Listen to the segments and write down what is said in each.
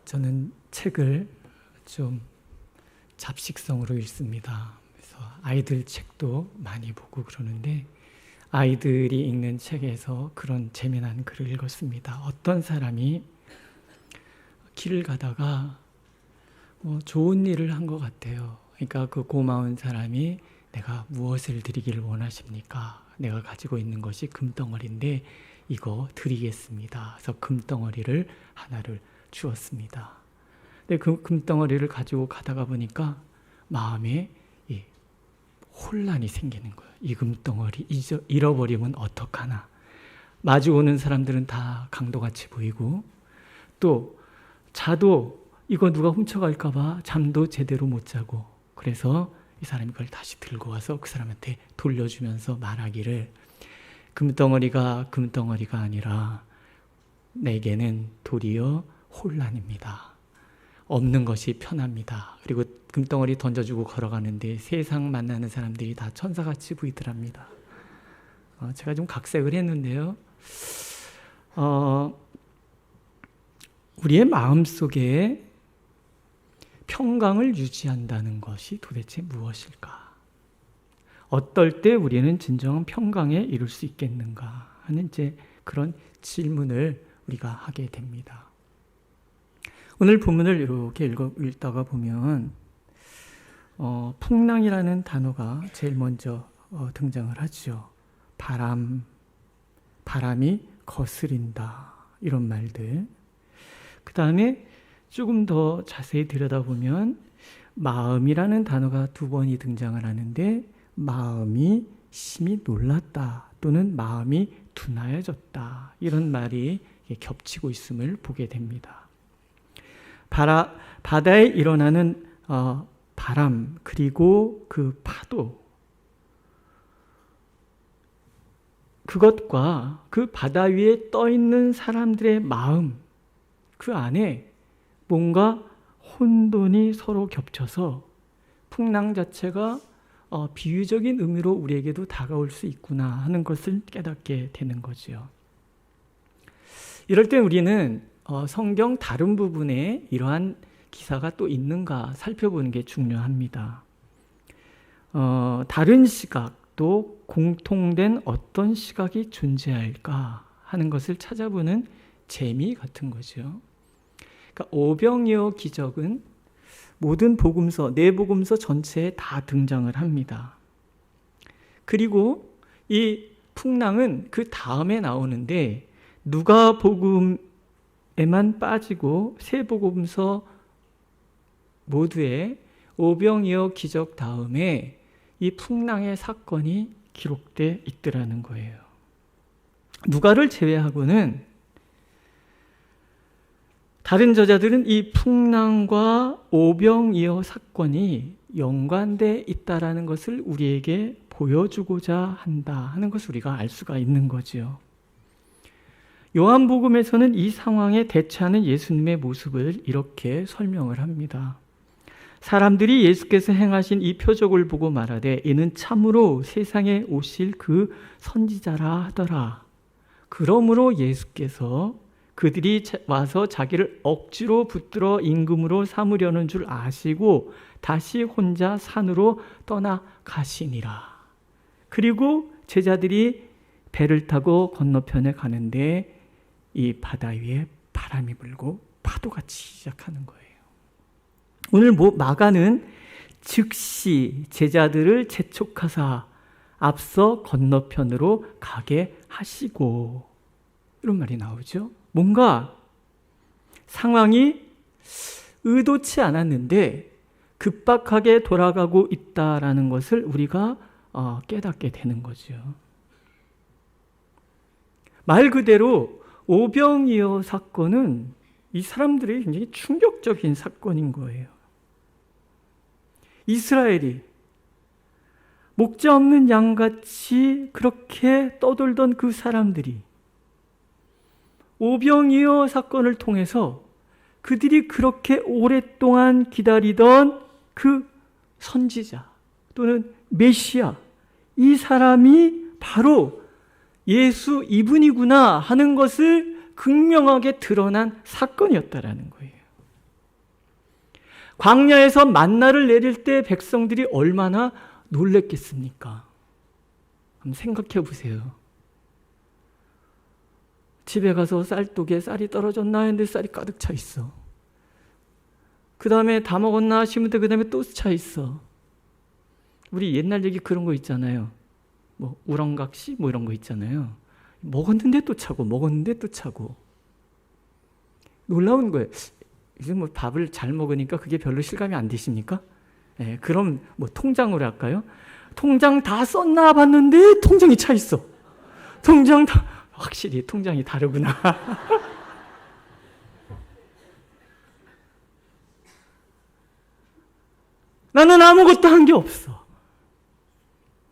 저는 책을 좀 잡식성으로 읽습니다. 그래서 아이들 책도 많이 보고 그러는데 아이들이 읽는 책에서 그런 재미난 글을 읽었습니다. 어떤 사람이 길을 가다가 좋은 일을 한 것 같아요. 그러니까 그 고마운 사람이 내가 무엇을 드리기를 원하십니까? 내가 가지고 있는 것이 금덩어리인데 이거 드리겠습니다. 그래서 금덩어리를 하나를 주었습니다. 근데 그 금덩어리를 가지고 가다가 보니까 마음에 혼란이 생기는 거예요. 이 금덩어리 잃어버리면 어떡하나. 마주오는 사람들은 다 강도같이 보이고 또 자도 이거 누가 훔쳐갈까 봐 잠도 제대로 못 자고, 그래서 이 사람이 그걸 다시 들고 와서 그 사람한테 돌려주면서 말하기를 금덩어리가 금덩어리가 아니라 내게는 도리어 혼란입니다. 없는 것이 편합니다. 그리고 금덩어리 던져주고 걸어가는데 세상 만나는 사람들이 다 천사같이 보이더랍니다. 제가 좀 각색을 했는데요. 우리의 마음속에 평강을 유지한다는 것이 도대체 무엇일까? 어떨 때 우리는 진정한 평강에 이룰 수 있겠는가 하는 이제 그런 질문을 우리가 하게 됩니다. 오늘 본문을 이렇게 읽다가 보면 풍랑이라는 단어가 제일 먼저 등장을 하죠. 바람이 거스린다, 이런 말들. 그 다음에 조금 더 자세히 들여다보면 마음이라는 단어가 두 번이 등장을 하는데 마음이 심히 놀랐다 또는 마음이 둔하여졌다, 이런 말이 겹치고 있음을 보게 됩니다. 바다에 일어나는 바람 그리고 그 파도, 그것과 그 바다 위에 떠 있는 사람들의 마음, 그 안에 뭔가 혼돈이 서로 겹쳐서 풍랑 자체가 비유적인 의미로 우리에게도 다가올 수 있구나 하는 것을 깨닫게 되는 거죠. 이럴 때 우리는 성경 다른 부분에 이러한 기사가 또 있는가 살펴보는 게 중요합니다. 다른 시각도 공통된 어떤 시각이 존재할까 하는 것을 찾아보는 재미 같은 거죠. 그러니까 오병이어 기적은 모든 복음서, 네 복음서 전체에 다 등장을 합니다. 그리고 이 풍랑은 그 다음에 나오는데 누가복음에만 빠지고 세 복음서 모두에 오병이어 기적 다음에 이 풍랑의 사건이 기록되어 있더라는 거예요. 누가를 제외하고는 다른 저자들은 이 풍랑과 오병이어 사건이 연관되어 있다라는 것을 우리에게 보여주고자 한다 하는 것을 우리가 알 수가 있는 거죠. 요한복음에서는 이 상황에 대처하는 예수님의 모습을 이렇게 설명을 합니다. 사람들이 예수께서 행하신 이 표적을 보고 말하되 이는 참으로 세상에 오실 그 선지자라 하더라. 그러므로 예수께서 그들이 와서 자기를 억지로 붙들어 임금으로 삼으려는 줄 아시고 다시 혼자 산으로 떠나가시니라. 그리고 제자들이 배를 타고 건너편에 가는데 이 바다 위에 바람이 불고 파도같이 시작하는 거예요. 오늘 마가는 즉시 제자들을 재촉하사 앞서 건너편으로 가게 하시고, 이런 말이 나오죠. 뭔가 상황이 의도치 않았는데 급박하게 돌아가고 있다라는 것을 우리가 깨닫게 되는 거죠. 말 그대로 오병이어 사건은 이 사람들의 굉장히 충격적인 사건인 거예요. 이스라엘이 목자 없는 양같이 그렇게 떠돌던 그 사람들이 오병이어 사건을 통해서 그들이 그렇게 오랫동안 기다리던 그 선지자 또는 메시아, 이 사람이 바로 예수 이분이구나 하는 것을 극명하게 드러난 사건이었다라는 거예요. 광야에서 만나를 내릴 때 백성들이 얼마나 놀랬겠습니까? 한번 생각해 보세요. 집에 가서 쌀독에 쌀이 떨어졌나 했는데 쌀이 가득 차 있어. 그 다음에 다 먹었나 싶은데 그 다음에 또 차 있어. 우리 옛날 얘기 그런 거 있잖아요. 뭐 우렁각시 뭐 이런 거 있잖아요. 먹었는데 또 차고 먹었는데 또 차고. 놀라운 거예요. 이제 뭐 밥을 잘 먹으니까 그게 별로 실감이 안 되십니까? 네, 그럼 뭐 통장으로 할까요? 통장 다 썼나 봤는데 통장이 차 있어. 통장 다 확실히 통장이 다르구나. 나는 아무것도 한 게 없어.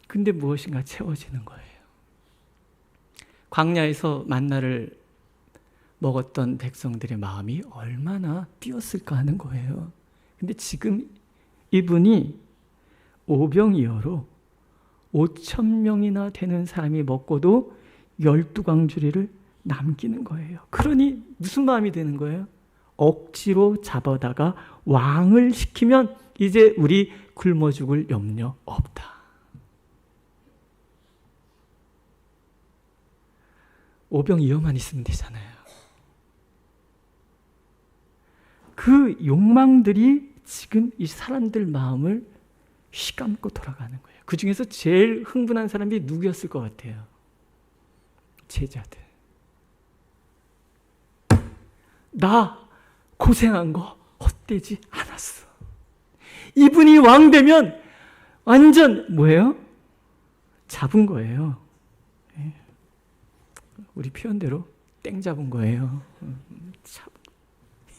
근데 무엇인가 채워지는 거예요. 광야에서 만나를 먹었던 백성들의 마음이 얼마나 뛰었을까 하는 거예요. 근데 지금 이분이 오병이어로 5,000명이나 되는 사람이 먹고도 12광주리를 남기는 거예요. 그러니 무슨 마음이 드는 거예요? 억지로 잡아다가 왕을 시키면 이제 우리 굶어 죽을 염려 없다. 오병이어만 있으면 되잖아요. 그 욕망들이 지금 이 사람들 마음을 휘감고 돌아가는 거예요. 그 중에서 제일 흥분한 사람이 누구였을 것 같아요? 제자들. 나 고생한 거 헛되지 않았어. 이분이 왕 되면 완전 뭐예요? 잡은 거예요. 우리 표현대로 땡 잡은 거예요.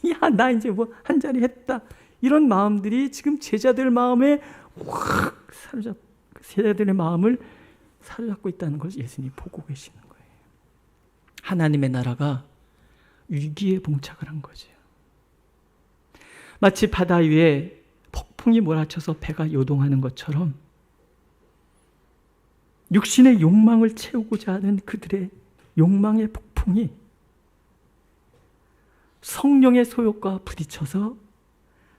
야, 나 이제 뭐 한 자리 했다. 이런 마음들이 지금 제자들 마음에 확 사로잡고, 제자들의 마음을 사로잡고 있다는 걸 예수님이 보고 계시는 거예요. 하나님의 나라가 위기에 봉착을 한 거죠. 마치 바다 위에 폭풍이 몰아쳐서 배가 요동하는 것처럼 육신의 욕망을 채우고자 하는 그들의 욕망의 폭풍이 성령의 소욕과 부딪혀서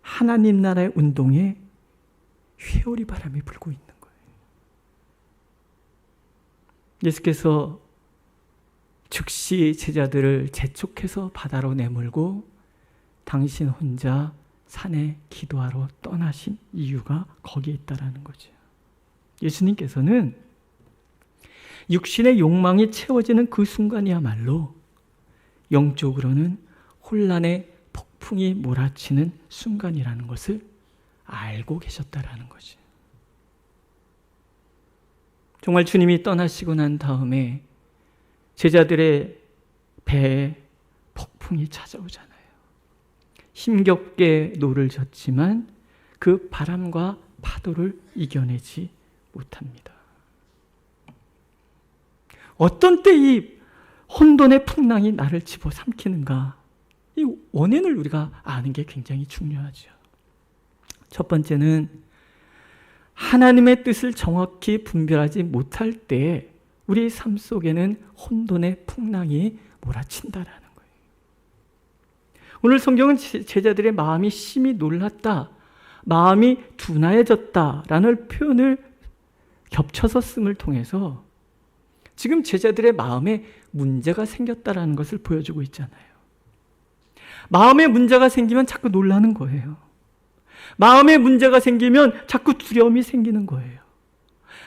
하나님 나라의 운동에 회오리 바람이 불고 있는 거예요. 예수께서 즉시 제자들을 재촉해서 바다로 내몰고 당신 혼자 산에 기도하러 떠나신 이유가 거기에 있다라는 거죠. 예수님께서는 육신의 욕망이 채워지는 그 순간이야말로 영적으로는 혼란의 폭풍이 몰아치는 순간이라는 것을 알고 계셨다라는 거죠. 정말 주님이 떠나시고 난 다음에 제자들의 배에 폭풍이 찾아오잖아요. 힘겹게 노를 젓지만 그 바람과 파도를 이겨내지 못합니다. 어떤 때 이 혼돈의 풍랑이 나를 집어삼키는가? 이 원인을 우리가 아는 게 굉장히 중요하죠. 첫 번째는 하나님의 뜻을 정확히 분별하지 못할 때 우리 삶 속에는 혼돈의 풍랑이 몰아친다라는 거예요. 오늘 성경은 제자들의 마음이 심히 놀랐다, 마음이 둔하여졌다라는 표현을 겹쳐서 씀을 통해서 지금 제자들의 마음에 문제가 생겼다라는 것을 보여주고 있잖아요. 마음에 문제가 생기면 자꾸 놀라는 거예요. 마음에 문제가 생기면 자꾸 두려움이 생기는 거예요.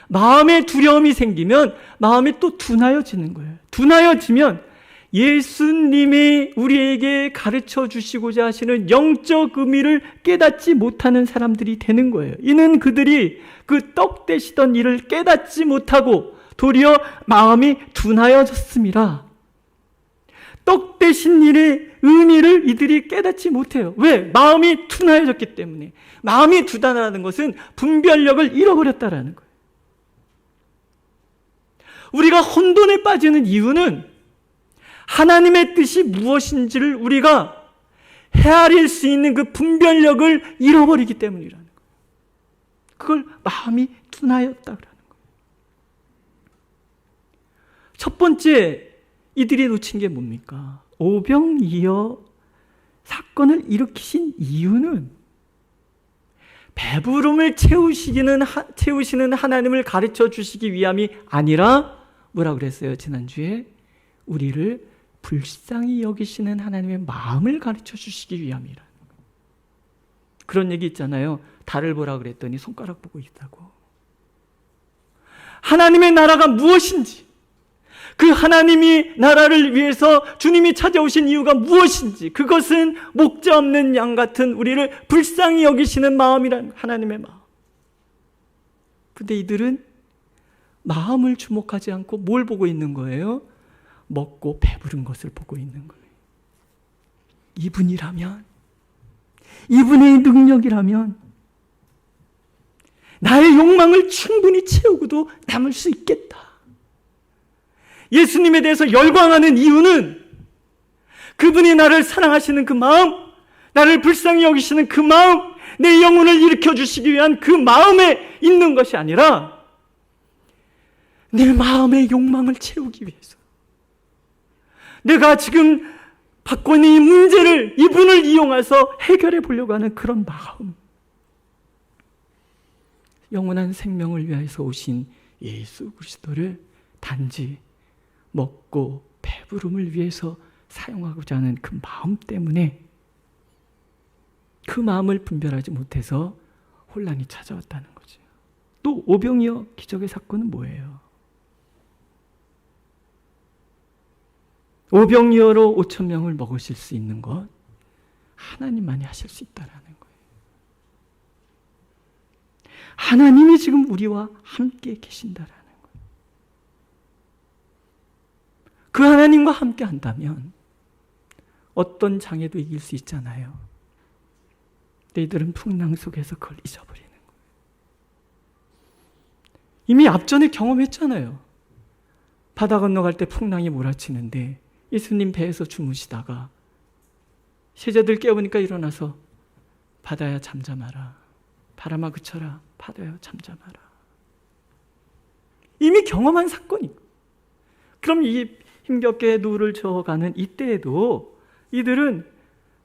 마음에 두려움이 생기면 마음이 또 둔하여지는 거예요. 둔하여지면 예수님이 우리에게 가르쳐 주시고자 하시는 영적 의미를 깨닫지 못하는 사람들이 되는 거예요. 이는 그들이 그 떡 되시던 일을 깨닫지 못하고 도리어 마음이 둔하여졌습니다. 떡 되신 일의 의미를 이들이 깨닫지 못해요. 왜? 마음이 둔하여졌기 때문에. 마음이 둔하다는 것은 분별력을 잃어버렸다라는 거예요. 우리가 혼돈에 빠지는 이유는 하나님의 뜻이 무엇인지를 우리가 헤아릴 수 있는 그 분별력을 잃어버리기 때문이라는 거예요. 그걸 마음이 둔하였다라는 거예요. 첫 번째, 이들이 놓친 게 뭡니까? 오병이어 사건을 일으키신 이유는 배부름을 채우시는 하나님을 가르쳐 주시기 위함이 아니라 뭐라 그랬어요? 지난주에 우리를 불쌍히 여기시는 하나님의 마음을 가르쳐 주시기 위함이라. 그런 얘기 있잖아요. 달을 보라 그랬더니 손가락 보고 있다고. 하나님의 나라가 무엇인지, 그 하나님이 나라를 위해서 주님이 찾아오신 이유가 무엇인지, 그것은 목자 없는 양 같은 우리를 불쌍히 여기시는 마음이란 하나님의 마음. 근데 이들은 마음을 주목하지 않고 뭘 보고 있는 거예요? 먹고 배부른 것을 보고 있는 거예요. 이분이라면, 이분의 능력이라면 나의 욕망을 충분히 채우고도 남을 수 있겠다. 예수님에 대해서 열광하는 이유는 그분이 나를 사랑하시는 그 마음, 나를 불쌍히 여기시는 그 마음, 내 영혼을 일으켜 주시기 위한 그 마음에 있는 것이 아니라 내 마음의 욕망을 채우기 위해서, 내가 지금 받고 있는 이 문제를 이분을 이용해서 해결해 보려고 하는 그런 마음. 영원한 생명을 위해서 오신 예수 그리스도를 단지 먹고 배부름을 위해서 사용하고자 하는 그 마음 때문에, 그 마음을 분별하지 못해서 혼란이 찾아왔다는 거죠. 또 오병이어 기적의 사건은 뭐예요? 오병이어로 5,000명을 먹으실 수 있는 것 하나님만이 하실 수 있다라는 거예요. 하나님이 지금 우리와 함께 계신다라는 거예요. 그 하나님과 함께 한다면 어떤 장애도 이길 수 있잖아요. 너희들은 풍랑 속에서 그걸 잊어버리는 거예요. 이미 앞전에 경험했잖아요. 바다 건너갈 때 풍랑이 몰아치는데 예수님 배에서 주무시다가 제자들 깨우니까 일어나서 바다야 잠잠하라, 바람아 그쳐라, 바다야 잠잠하라. 이미 경험한 사건이고, 그럼 이 힘겹게 누를 저어가는 이때에도 이들은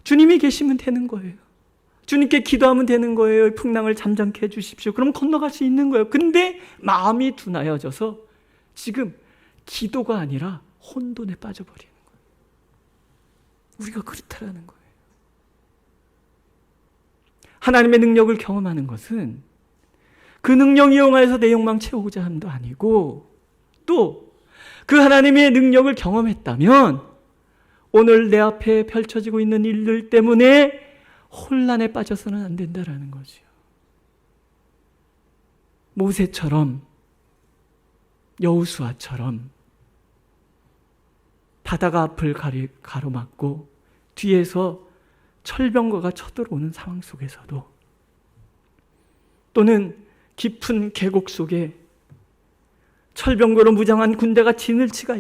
주님이 계시면 되는 거예요. 주님께 기도하면 되는 거예요. 풍랑을 잠잠케 해주십시오. 그럼 건너갈 수 있는 거예요. 근데 마음이 둔하여져서 지금 기도가 아니라 혼돈에 빠져버리는 거예요. 우리가 그렇다라는 거예요. 하나님의 능력을 경험하는 것은 그 능력 이용해서 내 욕망 채우고자 함도 아니고, 또 그 하나님의 능력을 경험했다면 오늘 내 앞에 펼쳐지고 있는 일들 때문에 혼란에 빠져서는 안 된다라는 거죠. 모세처럼, 여호수아처럼 바다가 앞을 가로막고 뒤에서 철병거가 쳐들어오는 상황 속에서도, 또는 깊은 계곡 속에 철병거로 무장한 군대가 진을 치고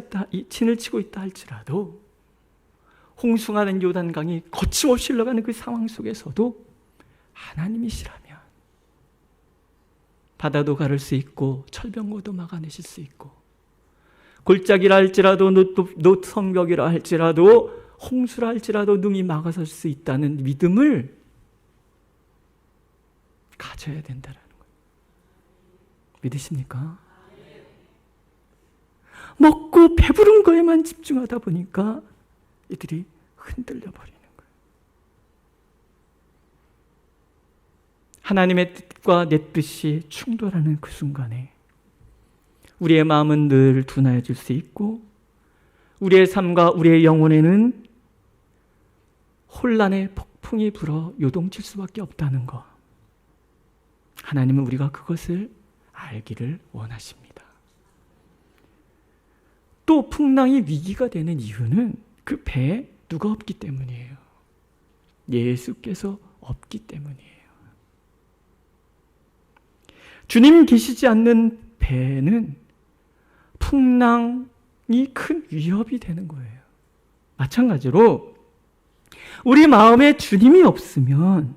있다 할지라도, 홍수하는 요단강이 거침없이 흘러가는 그 상황 속에서도 하나님이시라면 바다도 가를 수 있고 철병거도 막아내실 수 있고, 골짜기라 할지라도 노성벽이라 할지라도 홍수라 할지라도 능히 막아설 수 있다는 믿음을 가져야 된다는 거예요. 믿으십니까? 먹고 배부른 거에만 집중하다 보니까 이들이 흔들려 버리는 거예요. 하나님의 뜻과 내 뜻이 충돌하는 그 순간에 우리의 마음은 늘 둔해질 수 있고, 우리의 삶과 우리의 영혼에는 혼란의 폭풍이 불어 요동칠 수밖에 없다는 것, 하나님은 우리가 그것을 알기를 원하십니다. 또 풍랑이 위기가 되는 이유는 그 배에 누가 없기 때문이에요. 예수께서 없기 때문이에요. 주님 계시지 않는 배는 풍랑이 큰 위협이 되는 거예요. 마찬가지로 우리 마음에 주님이 없으면,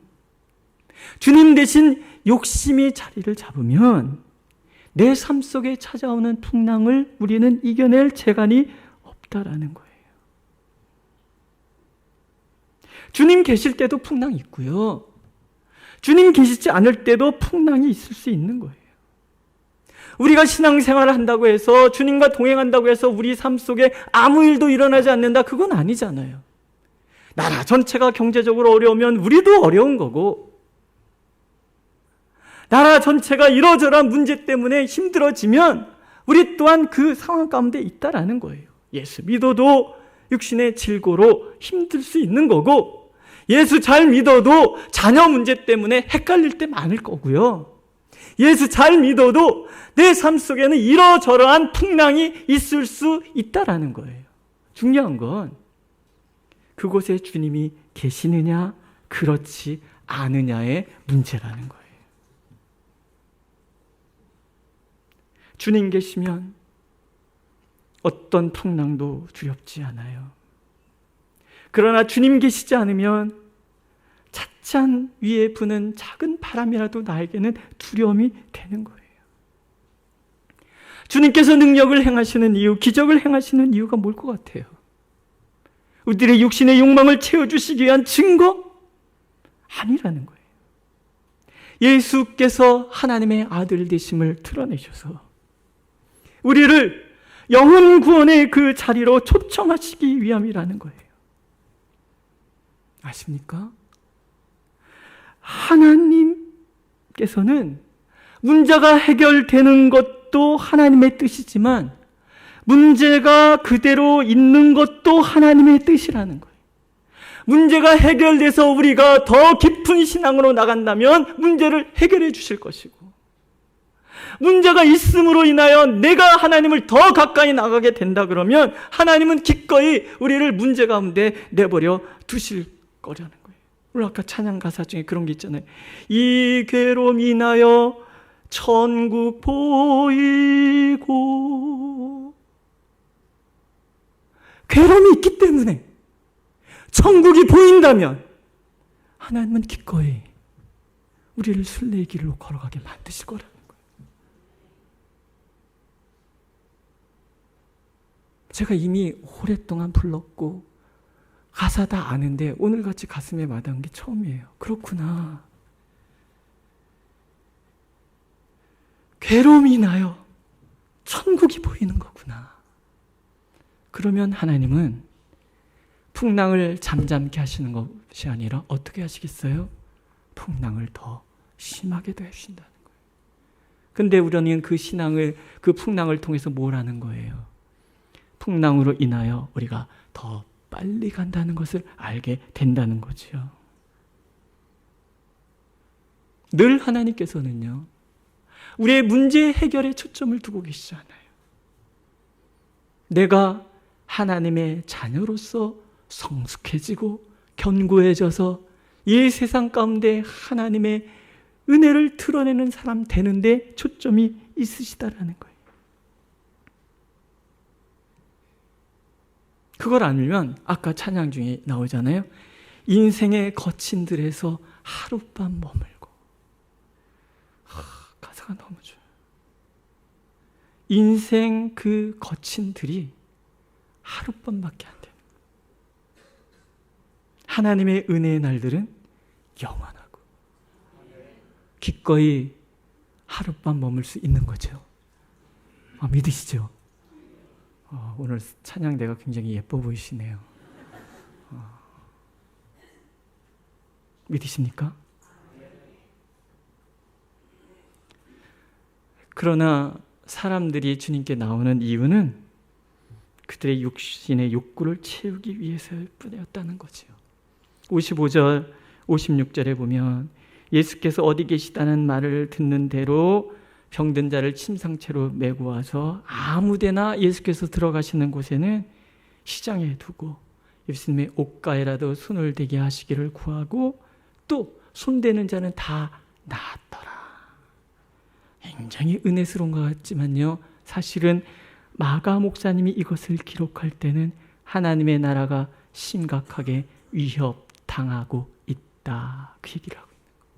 주님 대신 욕심이 자리를 잡으면 내 삶 속에 찾아오는 풍랑을 우리는 이겨낼 재간이 없다라는 거예요. 주님 계실 때도 풍랑이 있고요. 주님 계시지 않을 때도 풍랑이 있을 수 있는 거예요. 우리가 신앙생활을 한다고 해서, 주님과 동행한다고 해서 우리 삶 속에 아무 일도 일어나지 않는다, 그건 아니잖아요. 나라 전체가 경제적으로 어려우면 우리도 어려운 거고, 나라 전체가 이러저러한 문제 때문에 힘들어지면 우리 또한 그 상황 가운데 있다라는 거예요. 예수 믿어도 육신의 질고로 힘들 수 있는 거고, 예수 잘 믿어도 자녀 문제 때문에 헷갈릴 때 많을 거고요. 예수 잘 믿어도 내 삶 속에는 이러저러한 풍랑이 있을 수 있다라는 거예요. 중요한 건 그곳에 주님이 계시느냐, 그렇지 않으냐의 문제라는 거예요. 주님 계시면 어떤 풍랑도 두렵지 않아요. 그러나 주님 계시지 않으면 찻잔 위에 부는 작은 바람이라도 나에게는 두려움이 되는 거예요. 주님께서 능력을 행하시는 이유, 기적을 행하시는 이유가 뭘 것 같아요? 우리들의 육신의 욕망을 채워주시기 위한 증거? 아니라는 거예요. 예수께서 하나님의 아들 되심을 드러내셔서 우리를 영혼 구원의 그 자리로 초청하시기 위함이라는 거예요. 아십니까? 하나님께서는 문제가 해결되는 것도 하나님의 뜻이지만 문제가 그대로 있는 것도 하나님의 뜻이라는 거예요. 문제가 해결돼서 우리가 더 깊은 신앙으로 나간다면 문제를 해결해 주실 것이고, 문제가 있음으로 인하여 내가 하나님을 더 가까이 나가게 된다 그러면 하나님은 기꺼이 우리를 문제 가운데 내버려 두실 거라는 거예요. 오늘 아까 찬양 가사 중에 그런 게 있잖아요. 이 괴로움 인하여 천국 보이고, 괴로움이 있기 때문에 천국이 보인다면 하나님은 기꺼이 우리를 순례의 길로 걸어가게 만드실 거라는 거예요. 제가 이미 오랫동안 불렀고 가사 다 아는데 오늘같이 가슴에 와닿은 게 처음이에요. 그렇구나. 괴로움이 나요. 천국이 보이는 거구나. 그러면 하나님은 풍랑을 잠잠케 하시는 것이 아니라 어떻게 하시겠어요? 풍랑을 더 심하게 해주신다는 거예요. 근데 우리는 그 풍랑을 통해서 뭘 하는 거예요? 풍랑으로 인하여 우리가 더 빨리 간다는 것을 알게 된다는 거죠. 늘 하나님께서는요, 우리의 문제 해결에 초점을 두고 계시지 않아요. 내가 하나님의 자녀로서 성숙해지고 견고해져서 이 세상 가운데 하나님의 은혜를 드러내는 사람 되는데 초점이 있으시다라는 거예요. 그걸 알면 아까 찬양 중에 나오잖아요. 인생의 거친들에서 하룻밤 머물고. 가사가 너무 좋아요. 인생 그 거친들이 하룻밤밖에 안 돼요. 하나님의 은혜의 날들은 영원하고 기꺼이 하룻밤 머물 수 있는 거죠. 믿으시죠? 오늘 찬양대가 굉장히 예뻐 보이시네요. 믿으십니까? 그러나 사람들이 주님께 나오는 이유는 그들의 육신의 욕구를 채우기 위해서일 뿐이었다는 거죠. 55절, 56절에 보면 예수께서 어디 계시다는 말을 듣는 대로 병든 자를 침상채로 메고 와서 아무데나 예수께서 들어가시는 곳에는 시장에 두고 예수님의 옷가에라도 손을 대게 하시기를 구하고 또 손대는 자는 다 나았더라. 굉장히 은혜스러운 것 같지만요, 사실은 마가 목사님이 이것을 기록할 때는 하나님의 나라가 심각하게 위협당하고 있다, 그 얘기를 하고 있는 거예요.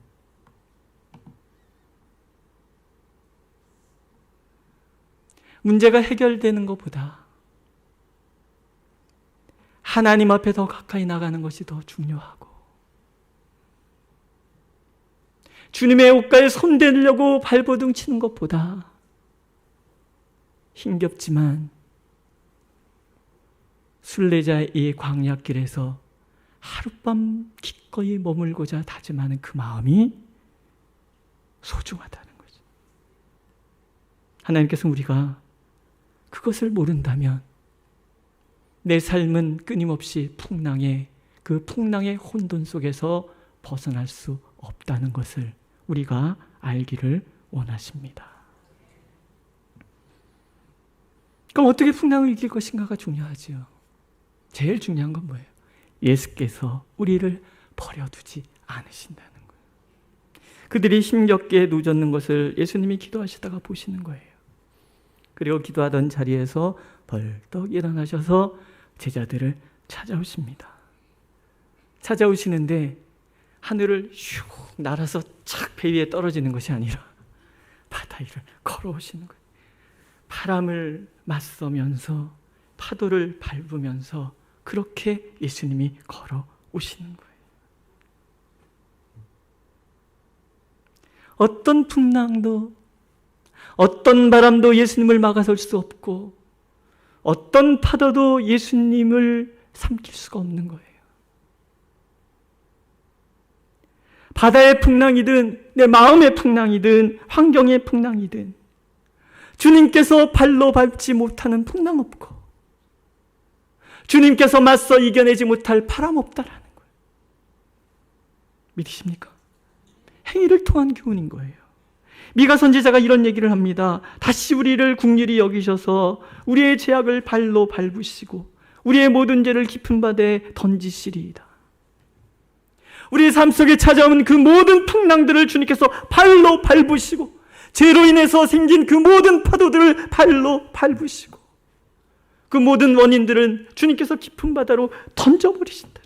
문제가 해결되는 것보다 하나님 앞에 더 가까이 나가는 것이 더 중요하고, 주님의 옷가에 손대려고 발버둥 치는 것보다 힘겹지만 순례자의 이 광야길에서 하룻밤 기꺼이 머물고자 다짐하는 그 마음이 소중하다는 거죠. 하나님께서 우리가 그것을 모른다면 내 삶은 끊임없이 그 풍랑의 혼돈 속에서 벗어날 수 없다는 것을 우리가 알기를 원하십니다. 그럼 어떻게 풍랑을 이길 것인가가 중요하죠. 제일 중요한 건 뭐예요? 예수께서 우리를 버려두지 않으신다는 거예요. 그들이 힘겹게 누워있는 것을 예수님이 기도하시다가 보시는 거예요. 그리고 기도하던 자리에서 벌떡 일어나셔서 제자들을 찾아오십니다. 찾아오시는데 하늘을 슉 날아서 착 배 위에 떨어지는 것이 아니라 바다 위를 걸어오시는 거예요. 바람을 맞서면서 파도를 밟으면서 그렇게 예수님이 걸어오시는 거예요. 어떤 풍랑도 어떤 바람도 예수님을 막아설 수 없고 어떤 파도도 예수님을 삼킬 수가 없는 거예요. 바다의 풍랑이든 내 마음의 풍랑이든 환경의 풍랑이든 주님께서 발로 밟지 못하는 풍랑 없고 주님께서 맞서 이겨내지 못할 바람 없다라는 거예요. 믿으십니까? 행위를 통한 교훈인 거예요. 미가 선지자가 이런 얘기를 합니다. 다시 우리를 긍휼히 여기셔서 우리의 죄악을 발로 밟으시고 우리의 모든 죄를 깊은 바다에 던지시리이다. 우리의 삶 속에 찾아오는 그 모든 풍랑들을 주님께서 발로 밟으시고 죄로 인해서 생긴 그 모든 파도들을 발로 밟으시고 그 모든 원인들은 주님께서 깊은 바다로 던져버리신다.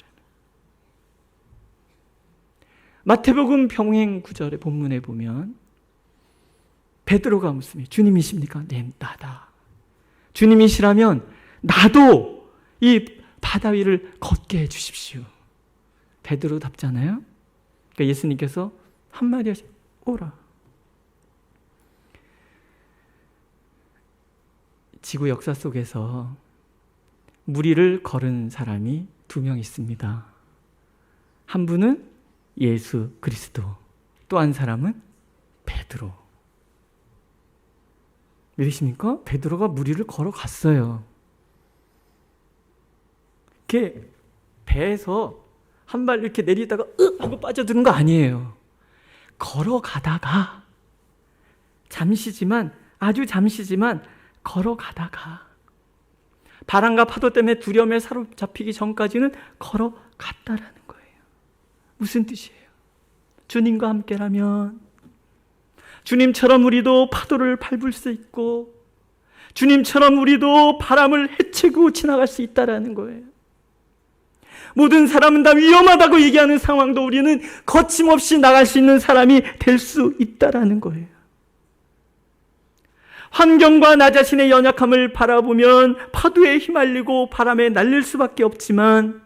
마태복음 병행 구절의 본문에 보면 베드로가 묻습니다. 주님이십니까? 네, 나다. 주님이시라면 나도 이 바다 위를 걷게 해주십시오. 베드로 답잖아요. 그러니까 예수님께서 한마디 하시 오라. 지구 역사 속에서 무리를 걸은 사람이 2명 있습니다. 한 분은 예수 그리스도, 또 한 사람은 베드로. 믿으십니까? 베드로가 무리를 걸어갔어요. 이렇게 배에서 한 발 이렇게 내리다가 하고 빠져드는 거 아니에요. 걸어가다가 잠시지만, 아주 잠시지만 걸어가다가 바람과 파도 때문에 두려움에 사로잡히기 전까지는 걸어갔다라는 거예요. 무슨 뜻이에요? 주님과 함께라면 주님처럼 우리도 파도를 밟을 수 있고 주님처럼 우리도 바람을 헤치고 지나갈 수 있다라는 거예요. 모든 사람은 다 위험하다고 얘기하는 상황도 우리는 거침없이 나갈 수 있는 사람이 될 수 있다라는 거예요. 환경과 나 자신의 연약함을 바라보면 파도에 휘말리고 바람에 날릴 수밖에 없지만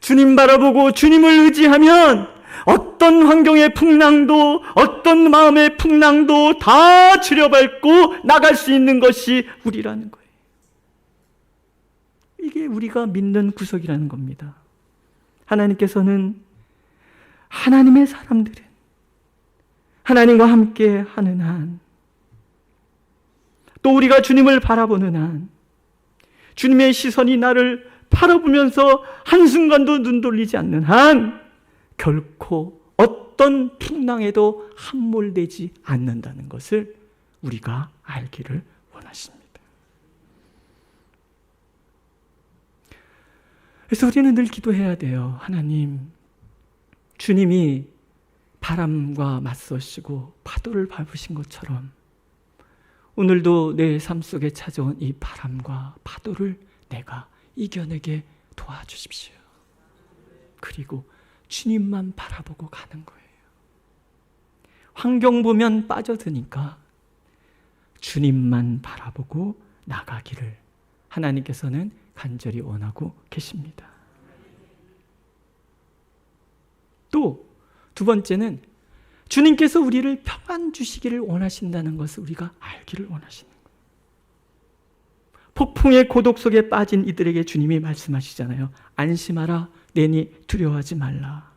주님 바라보고 주님을 의지하면 어떤 환경의 풍랑도 어떤 마음의 풍랑도 다 줄여밟고 나갈 수 있는 것이 우리라는 거예요. 이게 우리가 믿는 구석이라는 겁니다. 하나님께서는 하나님의 사람들은 하나님과 함께 하는 한, 또 우리가 주님을 바라보는 한, 주님의 시선이 나를 바라보면서 한순간도 눈 돌리지 않는 한 결코 어떤 풍랑에도 함몰되지 않는다는 것을 우리가 알기를 원하십니다. 그래서 우리는 늘 기도해야 돼요. 하나님, 주님이 바람과 맞서시고 파도를 밟으신 것처럼 오늘도 내 삶 속에 찾아온 이 바람과 파도를 내가 이겨내게 도와주십시오. 그리고 주님만 바라보고 가는 거예요. 환경 보면 빠져드니까 주님만 바라보고 나가기를 하나님께서는 간절히 원하고 계십니다. 또 두 번째는 주님께서 우리를 평안 주시기를 원하신다는 것을 우리가 알기를 원하시는 거예요. 폭풍의 고독 속에 빠진 이들에게 주님이 말씀하시잖아요. 안심하라, 내니 두려워하지 말라.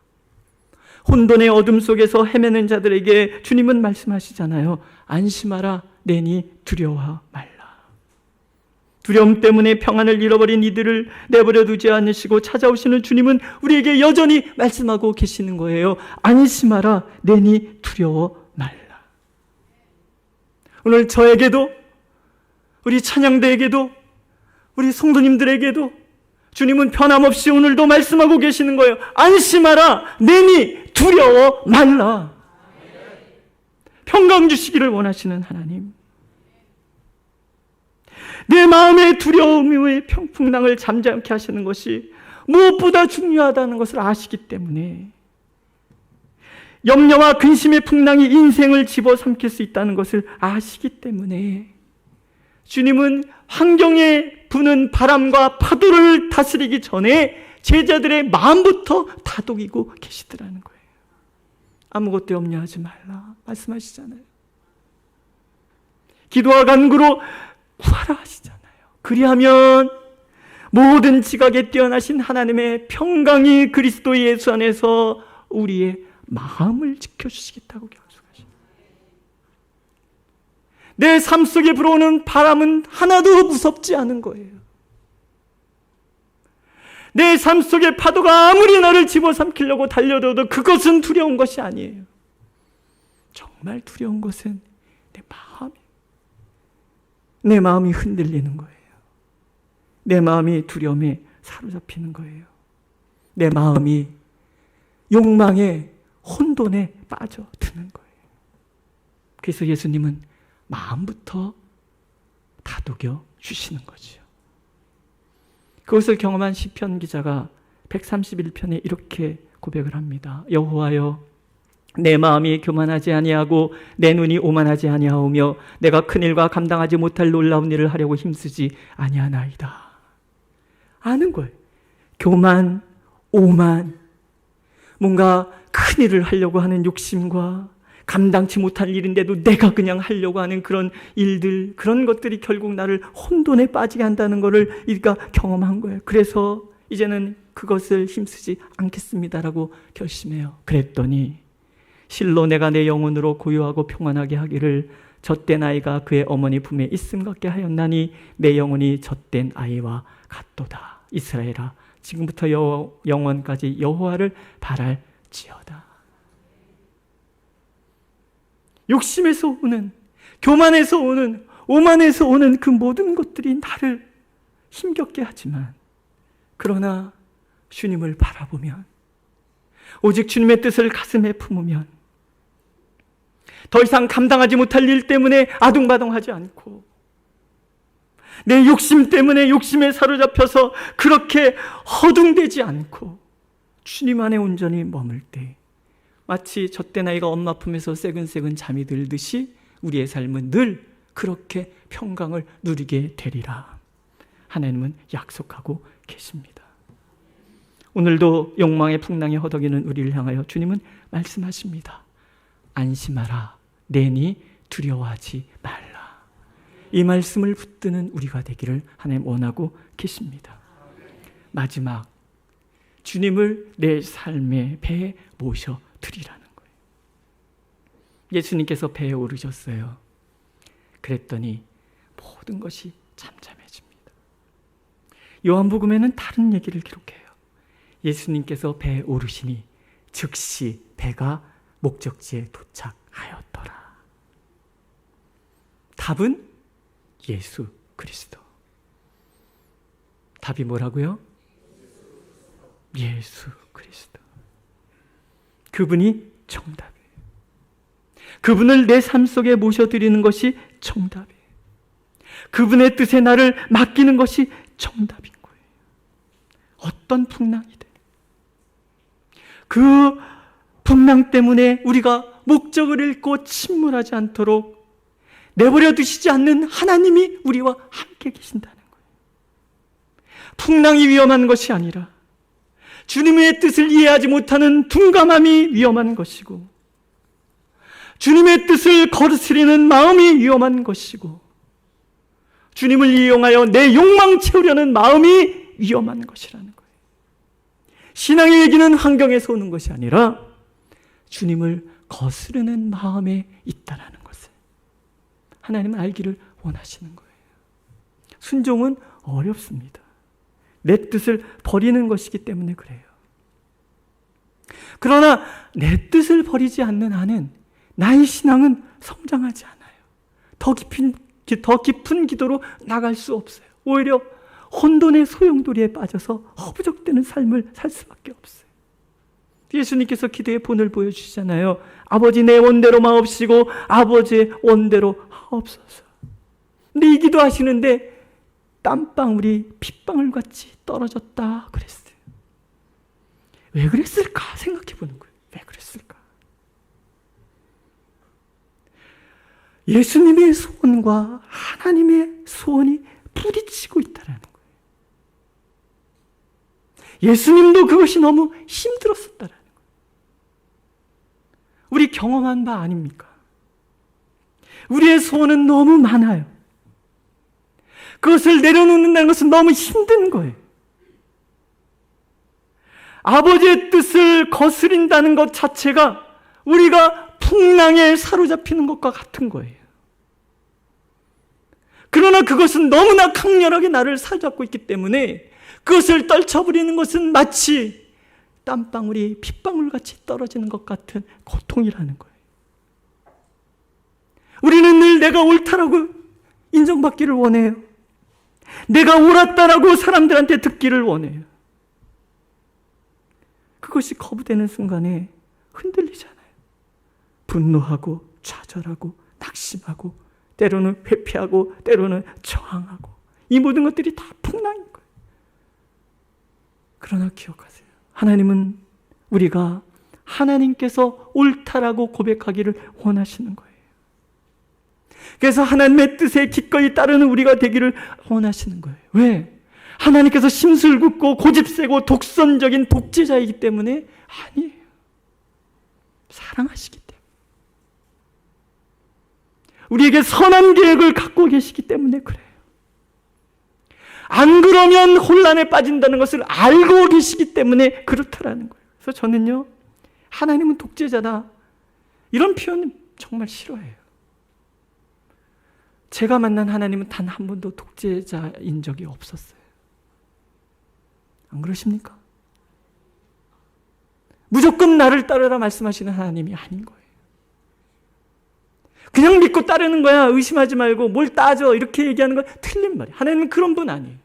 혼돈의 어둠 속에서 헤매는 자들에게 주님은 말씀하시잖아요. 안심하라, 내니 두려워 말라. 두려움 때문에 평안을 잃어버린 이들을 내버려 두지 않으시고 찾아오시는 주님은 우리에게 여전히 말씀하고 계시는 거예요. 안심하라, 내니 두려워 말라. 오늘 저에게도, 우리 찬양대에게도, 우리 성도님들에게도 주님은 변함없이 오늘도 말씀하고 계시는 거예요. 안심하라, 내니 두려워 말라. 평강 주시기를 원하시는 하나님, 내 마음의 두려움의 풍랑을 잠잠케 하시는 것이 무엇보다 중요하다는 것을 아시기 때문에, 염려와 근심의 풍랑이 인생을 집어삼킬 수 있다는 것을 아시기 때문에 주님은 환경에 부는 바람과 파도를 다스리기 전에 제자들의 마음부터 다독이고 계시더라는 거예요. 아무것도 염려하지 말라 말씀하시잖아요. 기도와 간구로 구하라 하시잖아요. 그리하면 모든 지각에 뛰어나신 하나님의 평강이 그리스도 예수 안에서 우리의 마음을 지켜주시겠다고 약속하십니다. 내 삶 속에 불어오는 바람은 하나도 무섭지 않은 거예요. 내 삶 속의 파도가 아무리 나를 집어삼키려고 달려들어도 그것은 두려운 것이 아니에요. 정말 두려운 것은 내 마음이 흔들리는 거예요. 내 마음이 두려움에 사로잡히는 거예요. 내 마음이 욕망의 혼돈에 빠져드는 거예요. 그래서 예수님은 마음부터 다독여 주시는 거죠. 그것을 경험한 시편 기자가 131편에 이렇게 고백을 합니다. 여호와여, 내 마음이 교만하지 아니하고 내 눈이 오만하지 아니하오며 내가 큰 일과 감당하지 못할 놀라운 일을 하려고 힘쓰지 아니하나이다. 아는 거예요. 교만, 오만, 뭔가 큰 일을 하려고 하는 욕심과 감당치 못할 일인데도 내가 그냥 하려고 하는 그런 일들, 그런 것들이 결국 나를 혼돈에 빠지게 한다는 것을 우리가 경험한 거예요. 그래서 이제는 그것을 힘쓰지 않겠습니다라고 결심해요. 그랬더니 실로 내가 내 영혼으로 고요하고 평안하게 하기를 젖된 아이가 그의 어머니 품에 있음 같게 하였나니 내 영혼이 젖된 아이와 같도다. 이스라엘아, 지금부터 영원까지 여호와를 바랄지어다. 욕심에서 오는, 교만에서 오는, 오만에서 오는 그 모든 것들이 나를 힘겹게 하지만, 그러나 주님을 바라보면, 오직 주님의 뜻을 가슴에 품으면 더 이상 감당하지 못할 일 때문에 아둥바둥하지 않고, 내 욕심 때문에 욕심에 사로잡혀서 그렇게 허둥대지 않고 주님 안에 온전히 머물 때 마치 젖된 아이가 엄마 품에서 새근새근 잠이 들듯이 우리의 삶은 늘 그렇게 평강을 누리게 되리라 하나님은 약속하고 계십니다. 오늘도 욕망의 풍랑에 허덕이는 우리를 향하여 주님은 말씀하십니다. 안심하라, 내니 두려워하지 말라. 이 말씀을 붙드는 우리가 되기를 하나님 원하고 계십니다. 마지막, 주님을 내 삶의 배에 모셔드리라는 거예요. 예수님께서 배에 오르셨어요. 그랬더니 모든 것이 잠잠해집니다. 요한복음에는 다른 얘기를 기록해요. 예수님께서 배에 오르시니 즉시 배가 목적지에 도착하였더라. 답은 예수 그리스도. 답이 뭐라고요? 예수 그리스도. 그분이 정답이에요. 그분을 내 삶 속에 모셔드리는 것이 정답이에요. 그분의 뜻에 나를 맡기는 것이 정답인 거예요. 어떤 풍랑이든 그 풍랑 때문에 우리가 목적을 잃고 침몰하지 않도록 내버려 두시지 않는 하나님이 우리와 함께 계신다는 거예요. 풍랑이 위험한 것이 아니라 주님의 뜻을 이해하지 못하는 둔감함이 위험한 것이고, 주님의 뜻을 거스르는 마음이 위험한 것이고, 주님을 이용하여 내 욕망 채우려는 마음이 위험한 것이라는 거예요. 신앙의 얘기는 환경에서 오는 것이 아니라 주님을 거스르는 마음에 있다라는 것을 하나님은 알기를 원하시는 거예요. 순종은 어렵습니다. 내 뜻을 버리는 것이기 때문에 그래요. 그러나 내 뜻을 버리지 않는 한은 나의 신앙은 성장하지 않아요. 더 깊은 기도로 나갈 수 없어요. 오히려 혼돈의 소용돌이에 빠져서 허부적대는 삶을 살 수밖에 없어요. 예수님께서 기도의 본을 보여주시잖아요. 아버지 내 원대로 마옵시고 아버지의 원대로 하옵소서. 근데 이 기도하시는데 땀방울이 핏방울 같이 떨어졌다 그랬어요. 왜 그랬을까 생각해 보는 거예요. 왜 그랬을까? 예수님의 소원과 하나님의 소원이 부딪히고 있다는 거예요. 예수님도 그것이 너무 힘들었었다는 거예요. 우리 경험한 바 아닙니까? 우리의 소원은 너무 많아요. 그것을 내려놓는다는 것은 너무 힘든 거예요. 아버지의 뜻을 거스린다는 것 자체가 우리가 풍랑에 사로잡히는 것과 같은 거예요. 그러나 그것은 너무나 강렬하게 나를 사로잡고 있기 때문에 그것을 떨쳐버리는 것은 마치 땀방울이 핏방울같이 떨어지는 것 같은 고통이라는 거예요. 우리는 늘 내가 옳다라고 인정받기를 원해요. 내가 옳았다라고 사람들한테 듣기를 원해요. 그것이 거부되는 순간에 흔들리잖아요. 분노하고 좌절하고 낙심하고 때로는 회피하고 때로는 저항하고 이 모든 것들이 다 풍랑인 거예요. 그러나 기억하세요. 하나님은 우리가 하나님께서 옳다라고 고백하기를 원하시는 거예요. 그래서 하나님의 뜻에 기꺼이 따르는 우리가 되기를 원하시는 거예요. 왜? 하나님께서 심술궂고 고집세고 독선적인 독재자이기 때문에? 아니에요. 사랑하시기 때문에. 우리에게 선한 계획을 갖고 계시기 때문에 그래요. 안 그러면 혼란에 빠진다는 것을 알고 계시기 때문에 그렇다라는 거예요. 그래서 저는요, 하나님은 독재자다, 이런 표현 정말 싫어해요. 제가 만난 하나님은 단 한 번도 독재자인 적이 없었어요. 안 그러십니까? 무조건 나를 따르라 말씀하시는 하나님이 아닌 거예요. 그냥 믿고 따르는 거야, 의심하지 말고 뭘 따져, 이렇게 얘기하는 건 틀린 말이에요. 하나님은 그런 분 아니에요.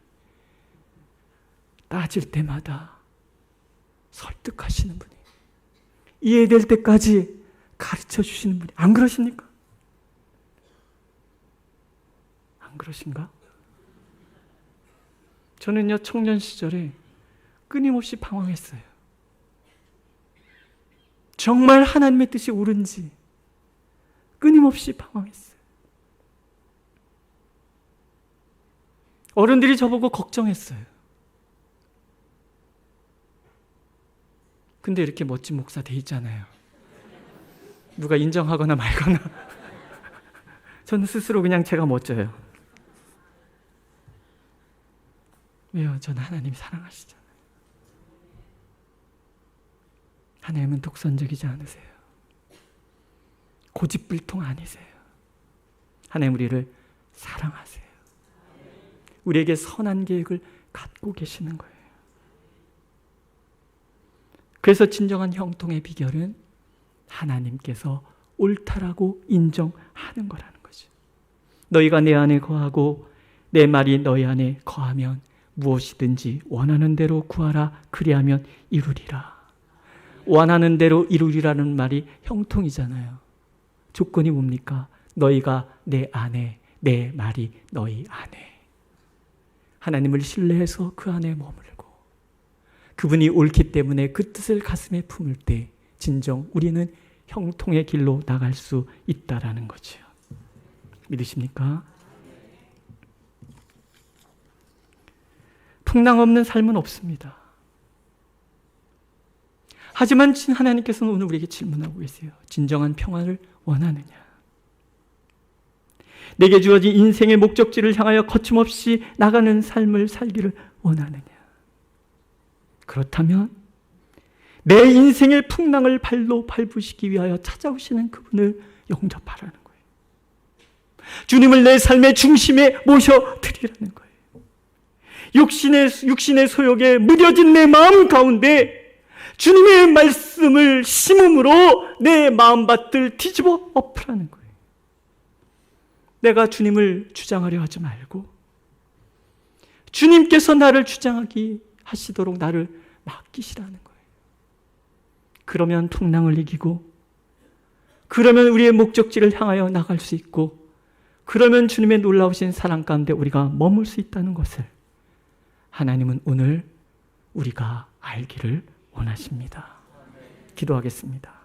따질 때마다 설득하시는 분이에요. 이해될 때까지 가르쳐 주시는 분이. 안 그러십니까? 안 그러신가? 저는요, 청년 시절에 끊임없이 방황했어요. 정말 하나님의 뜻이 옳은지 끊임없이 방황했어요. 어른들이 저보고 걱정했어요. 근데 이렇게 멋진 목사 돼 있잖아요. 누가 인정하거나 말거나. 저는 스스로 그냥 제가 멋져요. 왜요? 저는 하나님 사랑하시잖아요. 하나님은 독선적이지 않으세요. 고집불통 아니세요. 하나님 우리를 사랑하세요. 우리에게 선한 계획을 갖고 계시는 거예요. 그래서 진정한 형통의 비결은 하나님께서 옳다라고 인정하는 거라는 거죠. 너희가 내 안에 거하고 내 말이 너희 안에 거하면 무엇이든지 원하는 대로 구하라. 그리하면 이루리라. 원하는 대로 이루리라는 말이 형통이잖아요. 조건이 뭡니까? 너희가 내 안에, 내 말이 너희 안에. 하나님을 신뢰해서 그 안에 머물고 그분이 옳기 때문에 그 뜻을 가슴에 품을 때 진정 우리는 형통의 길로 나갈 수 있다라는 거죠. 믿으십니까? 풍랑 없는 삶은 없습니다. 하지만 하나님께서는 오늘 우리에게 질문하고 계세요. 진정한 평안을 원하느냐? 내게 주어진 인생의 목적지를 향하여 거침없이 나가는 삶을 살기를 원하느냐? 그렇다면 내 인생의 풍랑을 발로 밟으시기 위하여 찾아오시는 그분을 영접하라는 거예요. 주님을 내 삶의 중심에 모셔드리라는 거예요. 육신의 소욕에 무뎌진 내 마음 가운데 주님의 말씀을 심음으로 내 마음밭을 뒤집어 엎으라는 거예요. 내가 주님을 주장하려 하지 말고 주님께서 나를 주장하게 하시도록 나를 맡기시라는 거예요. 그러면 풍랑을 이기고, 그러면 우리의 목적지를 향하여 나갈 수 있고, 그러면 주님의 놀라우신 사랑 가운데 우리가 머물 수 있다는 것을 하나님은 오늘 우리가 알기를 원하십니다. 기도하겠습니다.